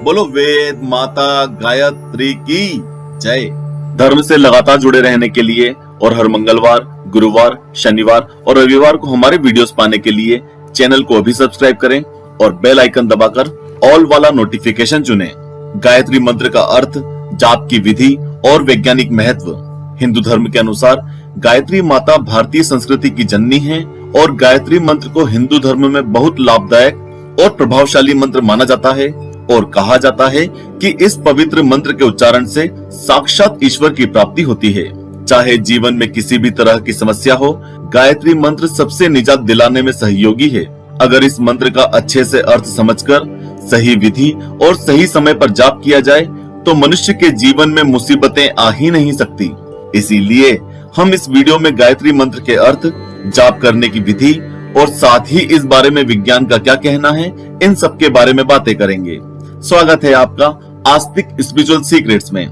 बोलो वेद माता गायत्री की जय। धर्म से लगातार जुड़े रहने के लिए और हर मंगलवार, गुरुवार, शनिवार और रविवार को हमारे वीडियोस पाने के लिए चैनल को अभी सब्सक्राइब करें और बेल आइकन दबाकर ऑल वाला नोटिफिकेशन चुनें। गायत्री मंत्र का अर्थ, जाप की विधि और वैज्ञानिक महत्व। हिंदू धर्म के अनुसार गायत्री माता भारतीय संस्कृति की जननी है और गायत्री मंत्र को हिंदू धर्म में बहुत लाभदायक और प्रभावशाली मंत्र माना जाता है और कहा जाता है कि इस पवित्र मंत्र के उच्चारण से साक्षात ईश्वर की प्राप्ति होती है। चाहे जीवन में किसी भी तरह की समस्या हो, गायत्री मंत्र सबसे निजात दिलाने में सहयोगी है। अगर इस मंत्र का अच्छे से अर्थ समझकर सही विधि और सही समय पर जाप किया जाए तो मनुष्य के जीवन में मुसीबतें आ ही नहीं सकती। इसीलिए हम इस वीडियो में गायत्री मंत्र के अर्थ, जाप करने की विधि और साथ ही इस बारे में विज्ञान का क्या कहना है, इन सब के बारे में बातें करेंगे। स्वागत है आपका आस्तिक स्पिरिचुअल सीक्रेट्स में।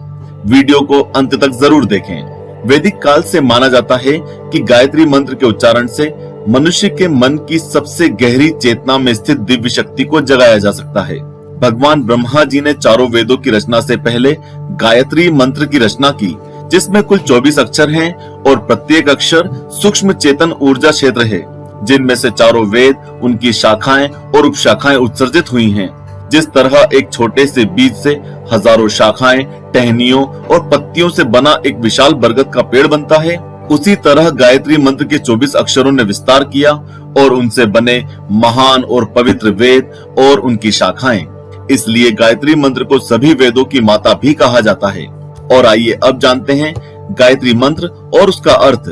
वीडियो को अंत तक जरूर देखें। वैदिक काल से माना जाता है कि गायत्री मंत्र के उच्चारण से मनुष्य के मन की सबसे गहरी चेतना में स्थित दिव्य शक्ति को जगाया जा सकता है। भगवान ब्रह्मा जी ने चारों वेदों की रचना से पहले गायत्री मंत्र की रचना की, जिसमें कुल 24 अक्षर हैं और प्रत्येक अक्षर सूक्ष्म चेतन ऊर्जा क्षेत्र है, जिनमें से चारों वेद, उनकी शाखाएं और उपशाखाएं उत्सर्जित हुई हैं। जिस तरह एक छोटे से बीज से हजारों शाखाएं, टहनियों और पत्तियों से बना एक विशाल बरगद का पेड़ बनता है, उसी तरह गायत्री मंत्र के 24 अक्षरों ने विस्तार किया और उनसे बने महान और पवित्र वेद और उनकी शाखाएं। इसलिए गायत्री मंत्र को सभी वेदों की माता भी कहा जाता है। और आइए अब जानते हैं गायत्री मंत्र और उसका अर्थ।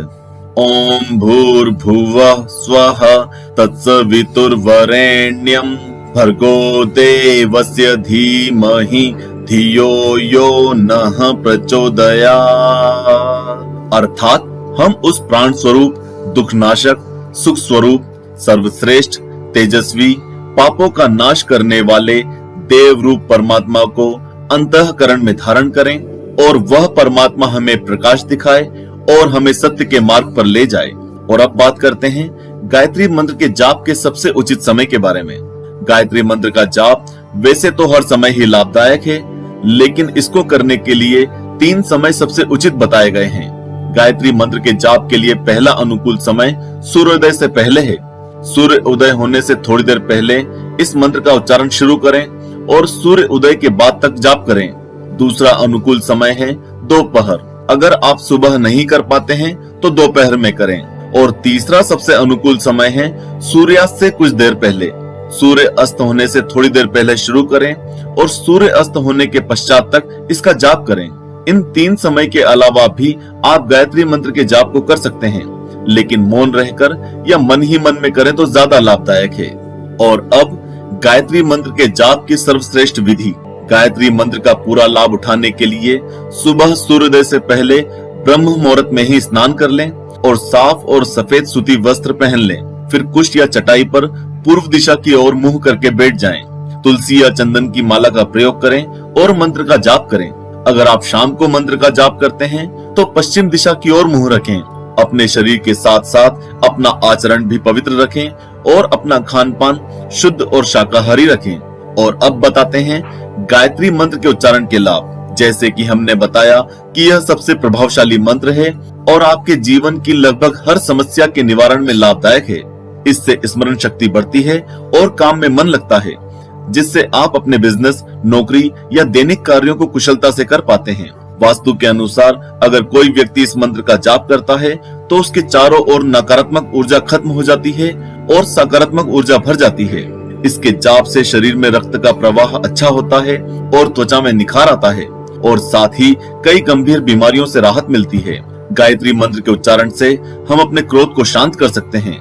ओम भूर्भुवः स्वः तत्सवितुर्वरेण्यं भर्गो देवस्य धीमहि धियो यो नः प्रचोदयात्। अर्थात हम उस प्राण स्वरूप, दुखनाशक, सुख स्वरूप, सर्वश्रेष्ठ, तेजस्वी, पापों का नाश करने वाले देव रूप परमात्मा को अंतःकरण में धारण करें और वह परमात्मा हमें प्रकाश दिखाए और हमें सत्य के मार्ग पर ले जाए। और अब बात करते हैं गायत्री मंत्र के जाप के सबसे उचित समय के बारे में। गायत्री मंत्र का जाप वैसे तो हर समय ही लाभदायक है, लेकिन इसको करने के लिए 3 समय सबसे उचित बताए गए हैं। गायत्री मंत्र के जाप के लिए पहला अनुकूल समय सूर्योदय से पहले है। सूर्य उदय होने से थोड़ी देर पहले इस मंत्र का उच्चारण शुरू करें और सूर्य उदय के बाद तक जाप करें। दूसरा अनुकूल समय है दोपहर। अगर आप सुबह नहीं कर पाते हैं तो दोपहर में करें। और तीसरा सबसे अनुकूल समय है सूर्यास्त से कुछ देर पहले। सूर्य अस्त होने से थोड़ी देर पहले शुरू करें और सूर्य अस्त होने के पश्चात तक इसका जाप करें। इन 3 समय के अलावा भी आप गायत्री मंत्र के जाप को कर सकते हैं, लेकिन मौन रहकर या मन ही मन में करें तो ज्यादा लाभदायक है। और अब गायत्री मंत्र के जाप की सर्वश्रेष्ठ विधि। गायत्री मंत्र का पूरा लाभ उठाने के लिए सुबह सूर्योदय से पहले ब्रह्म मुहूर्त में ही स्नान कर लें और साफ और सफेद सूती वस्त्र पहन लें। फिर कुश या चटाई पर पूर्व दिशा की ओर मुंह करके बैठ जाएं। तुलसी या चंदन की माला का प्रयोग करें और मंत्र का जाप करें। अगर आप शाम को मंत्र का जाप करते हैं तो पश्चिम दिशा की ओर मुंह रखें। अपने शरीर के साथ साथ अपना आचरण भी पवित्र रखें और अपना खान पान शुद्ध और शाकाहारी रखें। और अब बताते हैं गायत्री मंत्र के उच्चारण के लाभ। जैसे कि हमने बताया कि यह सबसे प्रभावशाली मंत्र है और आपके जीवन की लगभग हर समस्या के निवारण में लाभदायक है। इससे स्मरण शक्ति बढ़ती है और काम में मन लगता है, जिससे आप अपने बिजनेस, नौकरी या दैनिक कार्यों को कुशलता से कर पाते हैं। वास्तु के अनुसार अगर कोई व्यक्ति इस मंत्र का जाप करता है तो उसके चारों ओर नकारात्मक ऊर्जा खत्म हो जाती है और सकारात्मक ऊर्जा भर जाती है। इसके जाप से शरीर में रक्त का प्रवाह अच्छा होता है और त्वचा में निखार आता है और साथ ही कई गंभीर बीमारियों से राहत मिलती है। गायत्री मंत्र के उच्चारण से हम अपने क्रोध को शांत कर सकते हैं।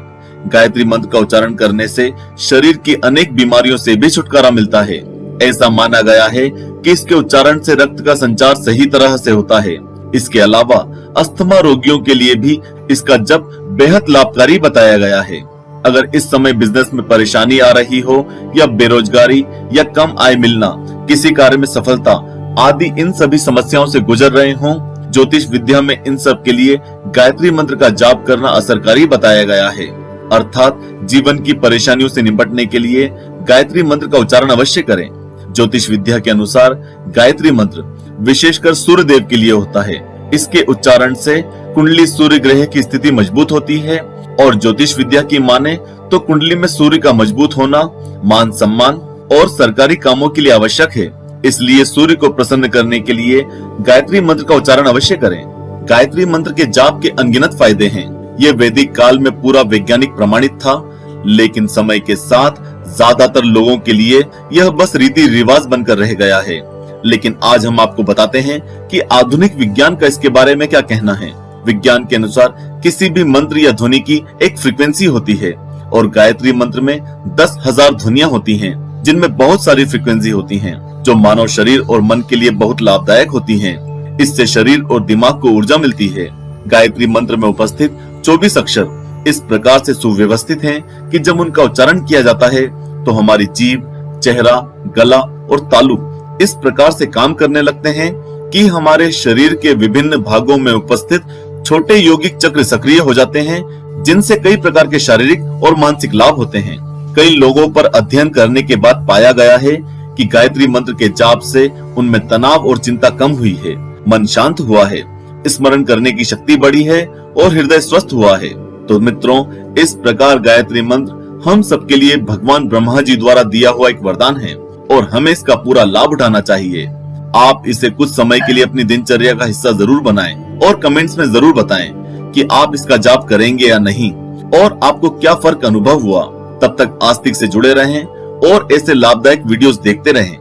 गायत्री मंत्र का उच्चारण करने से शरीर की अनेक बीमारियों से भी छुटकारा मिलता है। ऐसा माना गया है कि इसके उच्चारण से रक्त का संचार सही तरह से होता है। इसके अलावा अस्थमा रोगियों के लिए भी इसका जप बेहद लाभकारी बताया गया है। अगर इस समय बिजनेस में परेशानी आ रही हो या बेरोजगारी या कम आय मिलना, किसी कार्य में सफलता आदि इन सभी समस्याओं से गुजर रहे हों, ज्योतिष विद्या में इन सब के लिए गायत्री मंत्र का जाप करना असरकारी बताया गया है। अर्थात जीवन की परेशानियों से निपटने के लिए गायत्री मंत्र का उच्चारण अवश्य करें। ज्योतिष विद्या के अनुसार गायत्री मंत्र विशेषकर सूर्य देव के लिए होता है। इसके उच्चारण से कुंडली सूर्य ग्रह की स्थिति मजबूत होती है और ज्योतिष विद्या की माने तो कुंडली में सूर्य का मजबूत होना मान सम्मान और सरकारी कामों के लिए आवश्यक है। इसलिए सूर्य को प्रसन्न करने के लिए गायत्री मंत्र का उच्चारण अवश्य करें। गायत्री मंत्र के जाप के अनगिनत फायदे हैं। यह वैदिक काल में पूरा वैज्ञानिक प्रमाणित था, लेकिन समय के साथ ज्यादातर लोगों के लिए यह बस रीति रिवाज बनकर रह गया है। लेकिन आज हम आपको बताते हैं कि आधुनिक विज्ञान का इसके बारे में क्या कहना है। विज्ञान के अनुसार किसी भी मंत्र या ध्वनि की एक फ्रीक्वेंसी होती है और गायत्री मंत्र में 10,000 ध्वनियां होती हैं, जिनमें बहुत सारी फ्रीक्वेंसी होती हैं, जो मानव शरीर और मन के लिए बहुत लाभदायक होती हैं। इससे शरीर और दिमाग को ऊर्जा मिलती है। गायत्री मंत्र में उपस्थित 24 अक्षर इस प्रकार से सुव्यवस्थित हैं कि जब उनका उच्चारण किया जाता है तो हमारी जीभ, चेहरा, गला और तालु इस प्रकार से काम करने लगते हैं कि हमारे शरीर के विभिन्न भागों में उपस्थित छोटे यौगिक चक्र सक्रिय हो जाते हैं, जिनसे कई प्रकार के शारीरिक और मानसिक लाभ होते हैं। कई लोगों पर अध्ययन करने के बाद पाया गया है कि गायत्री मंत्र के जाप से उनमें तनाव और चिंता कम हुई है, मन शांत हुआ है, स्मरण करने की शक्ति बढ़ी है और हृदय स्वस्थ हुआ है। तो मित्रों, इस प्रकार गायत्री मंत्र हम सबके लिए भगवान ब्रह्मा जी द्वारा दिया हुआ एक वरदान है और हमें इसका पूरा लाभ उठाना चाहिए। आप इसे कुछ समय के लिए अपनी दिनचर्या का हिस्सा जरूर बनाएं और कमेंट्स में जरूर बताएं कि आप इसका जाप करेंगे या नहीं और आपको क्या फर्क अनुभव हुआ। तब तक आस्तिक से जुड़े रहें और ऐसे लाभदायक वीडियोस देखते रहें।